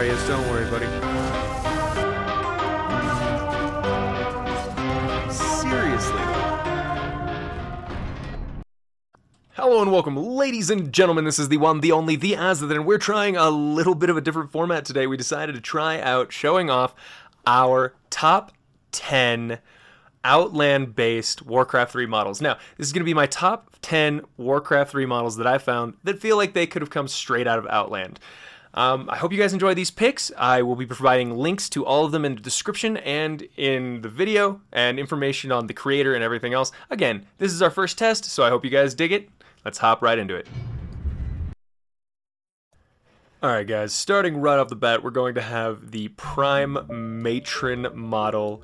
Yes, don't worry, buddy. Seriously. Hello and welcome, ladies and gentlemen. This is the one, the only, the Azothan, and we're trying a little bit of a different format today. We decided to try out showing off our top 10 Outland-based Warcraft 3 models. Now, this is going to be my top 10 Warcraft 3 models that I found that feel like they could have come straight out of Outland. I hope you guys enjoy these picks. I will be providing links to all of them in the description and in the video, and information on the creator and everything else. Again, this is our first test, so I hope you guys dig it. Let's hop right into it. Alright guys, starting right off the bat, we're going to have the Prime Matron model.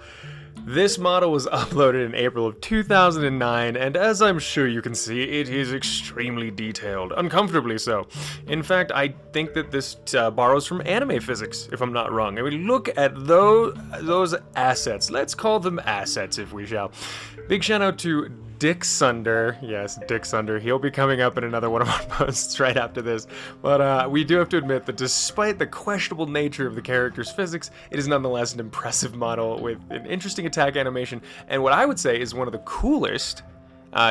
This model was uploaded in April of 2009, and as I'm sure you can see, it is extremely detailed, uncomfortably so. In fact, I think that this borrows from anime physics, if I'm not wrong. I mean, look at those assets. Let's call them assets, if we shall. Big shout out to Dickxunder. Yes, Dickxunder. He'll be coming up in another one of our posts right after this. But we do have to admit that despite the questionable nature of the character's physics, it is nonetheless an impressive model with an interesting attack animation, and what I would say is one of the coolest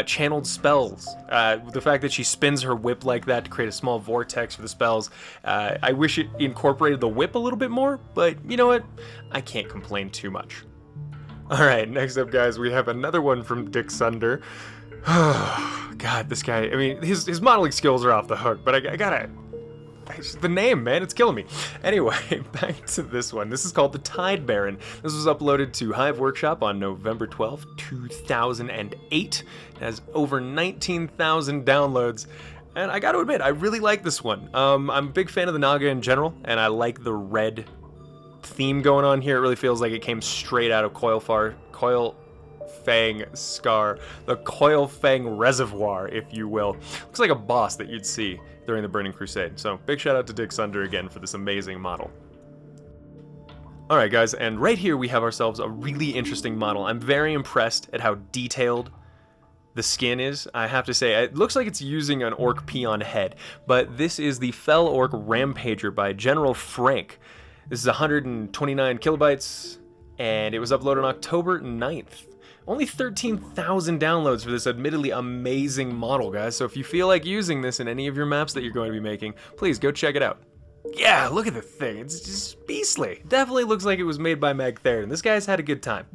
channeled spells. The fact that she spins her whip like that to create a small vortex for the spells. I wish it incorporated the whip a little bit more, but you know what? I can't complain too much. Alright, next up guys, we have another one from Dickxunder. God, this guy, I mean, his modeling skills are off the hook, but I gotta... the name, man, it's killing me. Anyway, back to this one. This is called the Tide Baron. This was uploaded to Hive Workshop on November 12th, 2008. It has over 19,000 downloads. And I gotta admit, I really like this one. I'm a big fan of the Naga in general, and I like the red theme going on here. It really feels like it came straight out of Coilfang Scar, the Coilfang Reservoir, if you will. Looks like a boss that you'd see during the Burning Crusade. So big shout out to Dickxunder again for this amazing model. Alright guys, and right here we have ourselves a really interesting model. I'm very impressed at how detailed the skin is. I have to say, it looks like it's using an orc peon head, but this is the Fel Orc Rampager by General Frank. This is 129 kilobytes, and it was uploaded on October 9th. Only 13,000 downloads for this admittedly amazing model, guys. So if you feel like using this in any of your maps that you're going to be making, please go check it out. Yeah, look at the thing. It's just beastly. Definitely looks like it was made by Meg Theron. This guy's had a good time.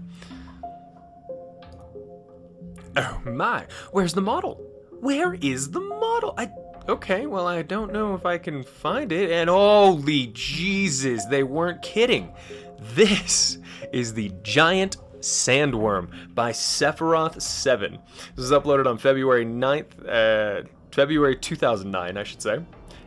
Oh my, where's the model? Where is the model? Okay, well, I don't know if I can find it, and holy Jesus, they weren't kidding. This is the Giant Sandworm by Sephiroth 7. This was uploaded on February 9th, February 2009, I should say,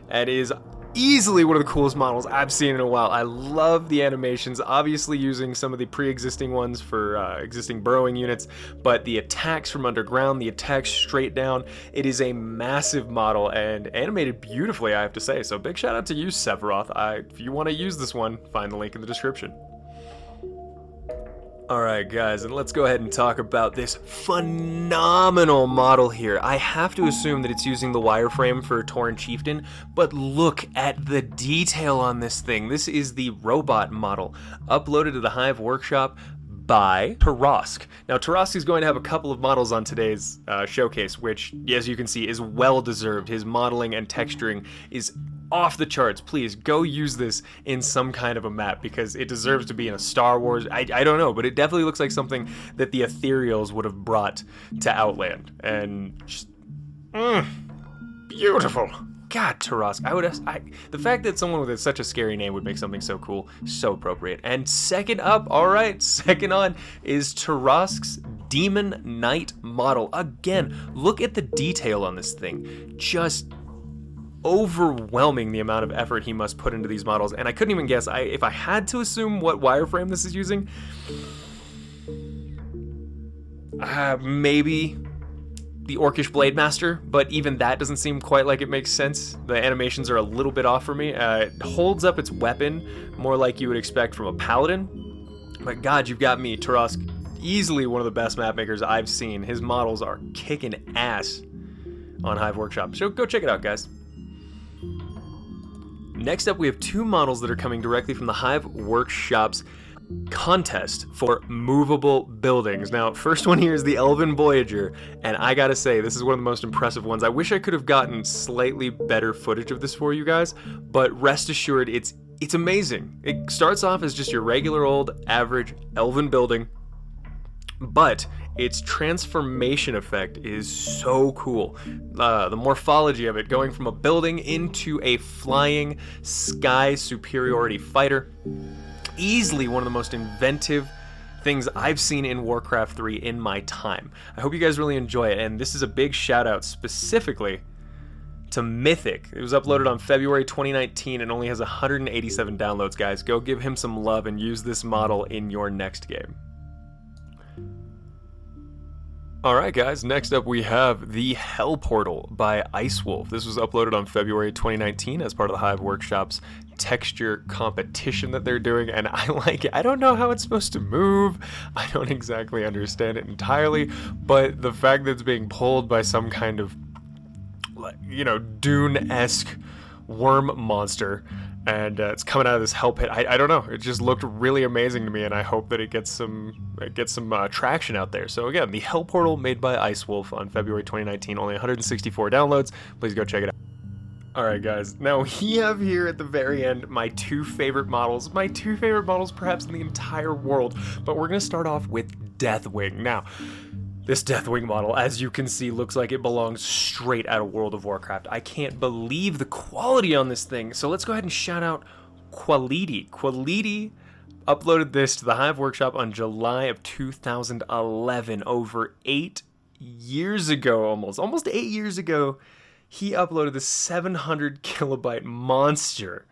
and is easily one of the coolest models I've seen in a while. I love the animations, obviously using some of the pre-existing ones for existing burrowing units, but the attacks from underground, the attacks straight down, it is a massive model and animated beautifully, I have to say. So big shout out to you, Sephiroth. If you want to use this one, find the link in the description. Alright guys, and let's go ahead and talk about this phenomenal model here. I have to assume that it's using the wireframe for Tauren Chieftain, but look at the detail on this thing. This is the robot model, uploaded to the Hive Workshop by Tarrasque. Now Tarrasque is going to have a couple of models on today's showcase, which, as you can see, is well deserved. His modeling and texturing is off the charts. Please go use this in some kind of a map because it deserves to be in a Star Wars. I don't know, but it definitely looks like something that the Ethereals would have brought to Outland. And just beautiful. God, Tarrasque. The fact that someone with such a scary name would make something so cool, so appropriate. And second up, alright, second on is Tarrasque's Demon Knight model. Again, look at the detail on this thing. Just overwhelming the amount of effort he must put into these models, and I couldn't even guess. If I had to assume what wireframe this is using, maybe the Orcish Blade Master, but even that doesn't seem quite like it makes sense. The animations are a little bit off for me. It holds up its weapon more like you would expect from a paladin, but God, you've got me. Tarrasque, easily one of the best map makers I've seen. His models are kicking ass on Hive Workshop, so go check it out, guys. Next up, we have two models that are coming directly from the Hive Workshop's contest for movable buildings. Now, first one here is the Elven Voyager, and I gotta say, this is one of the most impressive ones. I wish I could have gotten slightly better footage of this for you guys, but rest assured, it's amazing. It starts off as just your regular old average Elven building, but its transformation effect is so cool. The morphology of it, going from a building into a flying sky superiority fighter. Easily one of the most inventive things I've seen in Warcraft 3 in my time. I hope you guys really enjoy it, and this is a big shout out specifically to Mythic. It was uploaded on February 2019 and only has 187 downloads, guys. Go give him some love and use this model in your next game. Alright guys, next up we have the Hell Portal by Icewolf. This was uploaded on February 2019 as part of the Hive Workshop's texture competition that they're doing, and I like it. I don't know how it's supposed to move. I don't exactly understand it entirely, but the fact that it's being pulled by some kind of, you know, Dune-esque worm monster, and it's coming out of this hell pit. I don't know. It just looked really amazing to me, and I hope that it gets some traction out there. So again, the Hell Portal made by Icewolf on February 2019, only 164 downloads. Please go check it out. Alright guys, now we have here at the very end my two favorite models perhaps in the entire world, but we're going to start off with DeathWing. Now, this DeathWing model, as you can see, looks like it belongs straight out of World of Warcraft. I can't believe the quality on this thing, so let's go ahead and shout out Kwaliti. Kwaliti uploaded this to the Hive Workshop on July of 2011, over 8 years ago almost 8 years ago. He uploaded this 700 kilobyte monster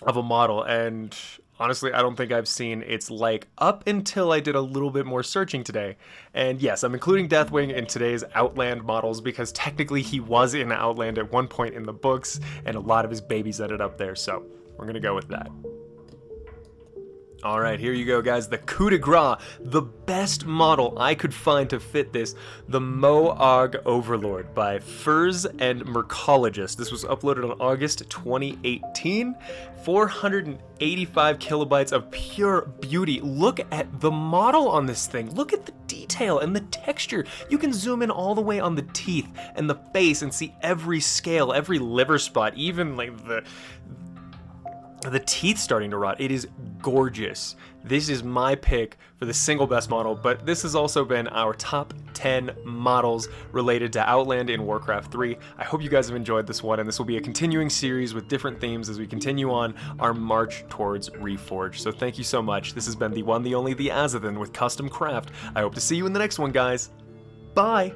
of a model, and honestly, I don't think I've seen its like up until I did a little bit more searching today. And yes, I'm including DeathWing in today's Outland models because technically he was in Outland at one point in the books, and a lot of his babies ended up there, so we're gonna go with that. Alright, here you go guys, the coup de grace, the best model I could find to fit this, the Moarg Overlord by Fersz and Murcologist. This was uploaded on August 2018, 485 kilobytes of pure beauty. Look at the model on this thing, look at the detail and the texture. You can zoom in all the way on the teeth and the face and see every scale, every liver spot, even like the teeth starting to rot. It is gorgeous. This is my pick for the single best model, but this has also been our top 10 models related to Outland in Warcraft 3. I hope you guys have enjoyed this one, and this will be a continuing series with different themes as we continue on our march towards Reforged. So thank you so much. This has been the one, the only, the Azothan with Custom Craft. I hope to see you in the next one, guys. Bye!